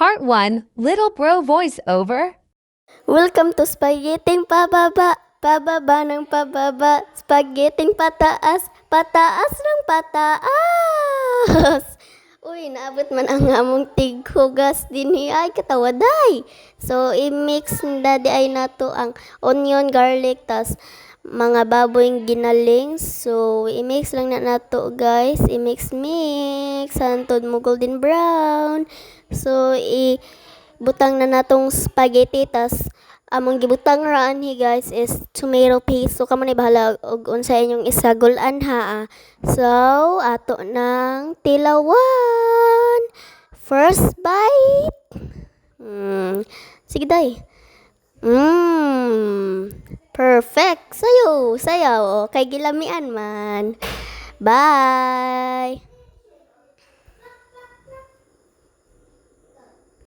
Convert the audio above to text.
Part 1 Little Bro Voiceover. Welcome to Spaghetting Pababa, pababa ng pababa, Spaghetting pataas, pataas ng pataas. Uy, naabot man ang among tighugas din ay katawaday. So, i-mix na di ay nato ang onion, garlic, tas mga baboy ginaling. So, i-mix lang na nato guys. I-mix hantod mo golden brown. So, butang na natong spaghetti tas among gibutang raan hi guys is tomato paste. So kamo ni bahala og unsa inyong isagulan ha. So ato nang tilawan. First bite. Sige day. Perfect. Sayo. Kay gilamian man. Bye.